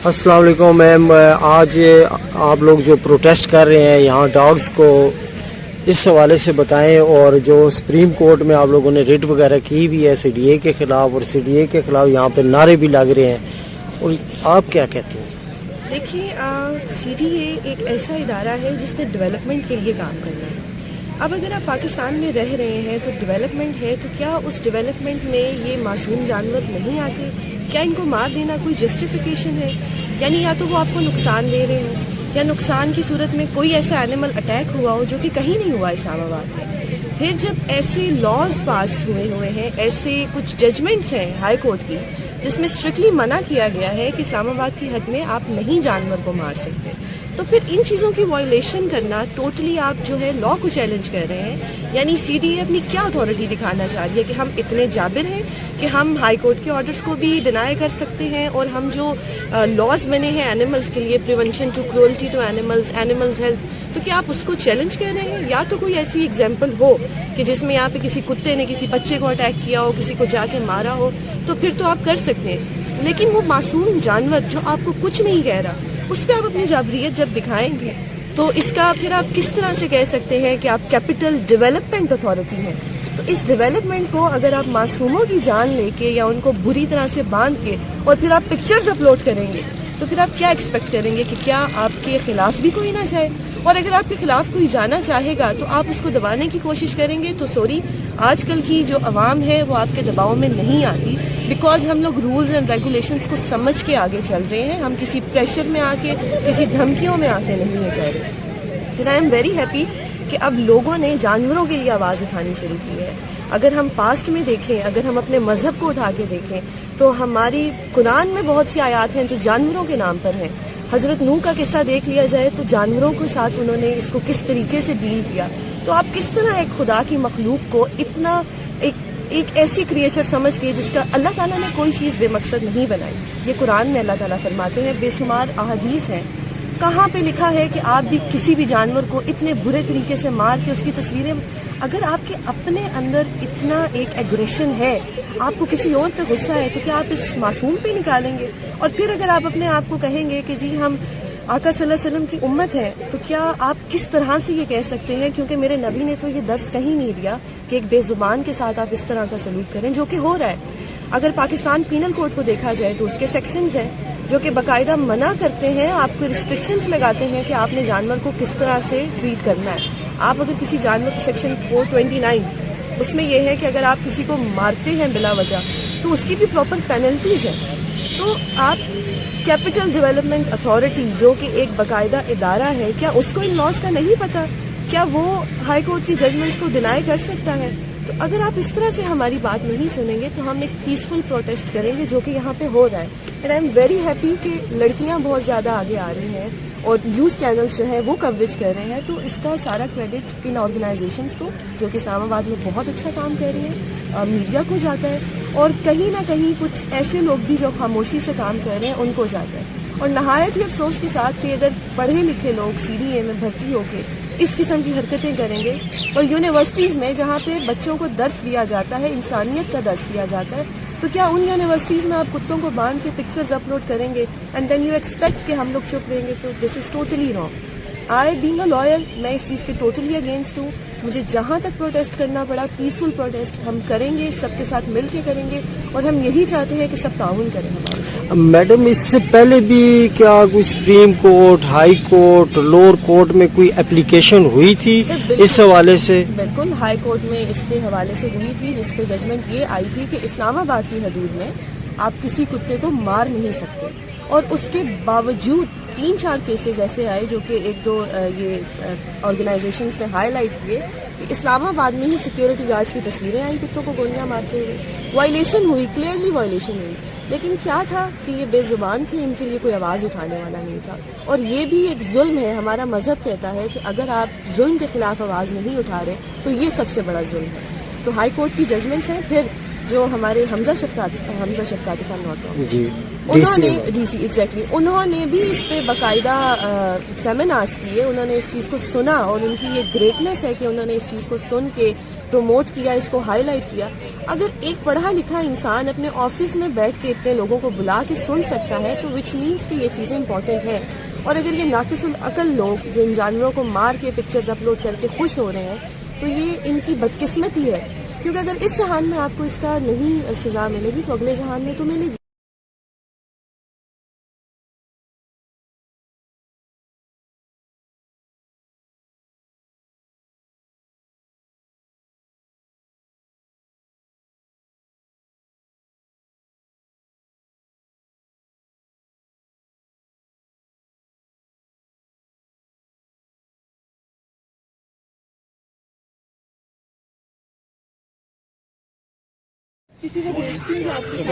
अस्सलाम वालेकुम मैम, आज आप लोग जो प्रोटेस्ट कर रहे हैं यहाँ डॉग्स को, इस हवाले से बताएं। और जो सुप्रीम कोर्ट में आप लोगों ने रिट वगैरह की भी है सीडीए के खिलाफ, और सीडीए के खिलाफ यहाँ पे नारे भी लग रहे हैं, और आप क्या कहते हैं? देखिए, सीडीए एक ऐसा इदारा है जिसने डेवलपमेंट के लिए काम करना है। अब अगर आप पाकिस्तान में रह रहे हैं तो डेवलपमेंट है, तो क्या उस डेवलपमेंट में ये मासूम जानवर नहीं आते? क्या इनको मार देना कोई जस्टिफिकेशन है? यानी या तो वो आपको नुकसान दे रहे हैं, या नुकसान की सूरत में कोई ऐसा एनिमल अटैक हुआ हो जो कि कहीं नहीं हुआ इस्लामाबाद में। फिर जब ऐसे लॉज पास हुए हैं, ऐसे कुछ जजमेंट्स हैं हाई कोर्ट की जिसमें स्ट्रिक्टली मना किया गया है कि इस्लामाबाद की हद में आप नहीं जानवर को मार सकते, तो फिर इन चीज़ों की वायलेशन करना टोटली आप जो है लॉ को चैलेंज कर रहे हैं। यानी सीडीए अपनी क्या अथॉरिटी दिखाना चाह रही है कि हम इतने जाबिर हैं कि हम हाई कोर्ट के ऑर्डर्स को भी डिनाई कर सकते हैं, और हम जो लॉज बने हैं एनिमल्स के लिए, prevention to cruelty to animals health, तो क्या आप उसको चैलेंज कर रहे हैं? या तो कोई ऐसी एग्जाम्पल हो कि जिसमें यहाँ पे किसी कुत्ते ने किसी बच्चे को अटैक किया हो, किसी को जाके मारा हो, तो फिर तो आप कर सकते हैं। लेकिन वो मासूम जानवर जो आपको कुछ नहीं कह रहा, उस पर आप अपनी जाबरियत जब दिखाएंगे तो इसका फिर आप किस तरह से कह सकते हैं कि आप कैपिटल डेवलपमेंट अथॉरिटी हैं? तो इस डेवलपमेंट को अगर आप मासूमों की जान लेके या उनको बुरी तरह से बांध के और फिर आप पिक्चर्स अपलोड करेंगे, तो फिर आप क्या एक्सपेक्ट करेंगे कि क्या आपके खिलाफ भी कोई ना जाए? और अगर आपके खिलाफ कोई जाना चाहेगा तो आप उसको दबाने की कोशिश करेंगे, तो सॉरी, आजकल की जो अवाम है वो आपके दबाव में नहीं आती, बिकॉज हम लोग रूल्स एंड रेगुलेशंस को समझ के आगे चल रहे हैं। हम किसी प्रेशर में आके, किसी धमकियों में आके नहीं ये कह रहे। फिर आई एम वेरी हैप्पी कि अब लोगों ने जानवरों के लिए आवाज़ उठानी शुरू की है। अगर हम पास्ट में देखें, अगर हम अपने मज़हब को उठा के देखें, तो हमारी कुरान में बहुत सी आयात हैं जो जानवरों के नाम पर हैं। हज़रत नूह का किस्सा देख लिया जाए तो जानवरों के साथ उन्होंने इसको किस तरीके से डील किया। तो आप किस तरह एक खुदा की मखलूक को इतना एक ऐसी क्रिएचर समझ के जिसका अल्लाह ताला ने कोई चीज़ बेमकसद नहीं बनाई। ये कुरान में अल्लाह ताला फरमाते हैं, बेशुमार अहादीस हैं, कहाँ पे लिखा है कि आप भी किसी भी जानवर को इतने बुरे तरीके से मार के उसकी तस्वीरें, अगर आपके अपने अंदर इतना एक एग्रेशन है, आपको किसी और पे गुस्सा है, तो क्या आप इस मासूम पे निकालेंगे? और फिर अगर आप अपने आप को कहेंगे कि जी हम आका सल्लल्लाहु अलैहि वसल्लम की उम्मत है, तो क्या आप किस तरह से ये कह सकते हैं? क्योंकि मेरे नबी ने तो ये दर्स कहीं नहीं दिया कि एक बेजुबान के साथ आप इस तरह का सलूक करें, जो कि हो रहा है। अगर पाकिस्तान पीनल कोड को देखा जाए तो उसके सेक्शंस हैं जो कि बाकायदा मना करते हैं, आपको रिस्ट्रिक्शंस लगाते हैं कि आपने जानवर को किस तरह से ट्रीट करना है। आप अगर किसी जानवर को सेक्शन 429 उसमें यह है कि अगर आप किसी को मारते हैं बिला वजह तो उसकी भी प्रॉपर पेनल्टीज हैं। तो आप कैपिटल डेवलपमेंट अथॉरिटी जो कि एक बाकायदा इदारा है, क्या उसको इन लॉज का नहीं पता? क्या वो हाई कोर्ट की जजमेंट्स को डिनाई कर सकता है? तो अगर आप इस तरह से हमारी बात नहीं सुनेंगे तो हम एक पीसफुल प्रोटेस्ट करेंगे, जो कि यहाँ पे हो रहा है। And I am very happy कि लड़कियाँ बहुत ज़्यादा आगे आ रही हैं और न्यूज़ चैनल्स जो है वो कवरेज कर रहे हैं। तो इसका सारा क्रेडिट इन ऑर्गेनाइजेशंस को, जो कि इस्लामाबाद में बहुत अच्छा काम कर रही हैं, मीडिया को जाता है, और कहीं ना कहीं कुछ ऐसे लोग भी जो खामोशी से काम कर रहे हैं उनको जाता है। और नहायत ही अफसोस के साथ कि अगर पढ़े लिखे लोग सीडीए में भर्ती होकर इस किस्म की हरकतें करेंगे, और यूनिवर्सिटीज़ में जहाँ पे बच्चों को दर्स दिया जाता है, इंसानियत का दर्स दिया जाता है, तो क्या उन यूनिवर्सिटीज़ में आप कुत्तों को बांध के पिक्चर्स अपलोड करेंगे एंड देन यू एक्सपेक्ट कि हम लोग चुप रहेंगे? तो this is totally wrong. I being a lawyer, मैं इस चीज़ के टोटली अगेंस्ट हूँ। मुझे जहाँ तक प्रोटेस्ट करना पड़ा, पीसफुल प्रोटेस्ट हम करेंगे, सबके साथ मिल के करेंगे, और हम यही चाहते हैं कि सब ताउन करें हमारे साथ। मैडम, इससे पहले भी क्या कोई supreme court, high court, lower court में कोई एप्लीकेशन हुई थी इस हवाले से? बिल्कुल, हाई कोर्ट में इसके हवाले से हुई थी, जिसपे जजमेंट ये आई थी कि इस्लामाबाद की हदूद में आप किसी कुत्ते को मार नहीं सकते। और उसके बावजूद 3-4 केसेस ऐसे आए जो कि एक दो ये ऑर्गेनाइजेशंस ने हाईलाइट किए कि इस्लामाबाद में ही सिक्योरिटी गार्ड्स की तस्वीरें आई कुत्तों को गोलियां मारते हुए। वायलेशन हुई, क्लियरली वायलेशन हुई, लेकिन क्या था कि ये बेजुबान थे, इनके लिए कोई आवाज़ उठाने वाला नहीं था। और ये भी एक जुल्म है। हमारा मजहब कहता है कि अगर आप जुल्म के खिलाफ आवाज़ नहीं उठा रहे तो ये सबसे बड़ा जुल्म है। तो हाई कोर्ट की जजमेंट्स हैं। फिर जो हमारे हमजा शफकात जी, انہوں نے ڈی سی ایگزیکٹلی انہوں نے بھی اس پہ باقاعدہ سیمینارز کیے, انہوں نے اس چیز کو سنا, اور ان کی یہ گریٹنس ہے کہ انہوں نے اس چیز کو سن کے پروموٹ کیا, اس کو ہائی لائٹ کیا. اگر ایک پڑھا لکھا انسان اپنے آفس میں بیٹھ کے اتنے لوگوں کو بلا کے سن سکتا ہے تو وچ مینس کہ یہ چیزیں امپورٹنٹ ہیں. اور اگر یہ ناقص العقل لوگ جو ان جانوروں کو مار کے پکچرز اپلوڈ کر کے خوش ہو رہے ہیں تو یہ ان کی بدقسمتی ہے, کیونکہ اگر اس جہان میں آپ کو اس کا نہیں سزا ملے گی تو اگلے جہان میں تو ملے گی. کسی کو دیکھتی ہوں آپ کی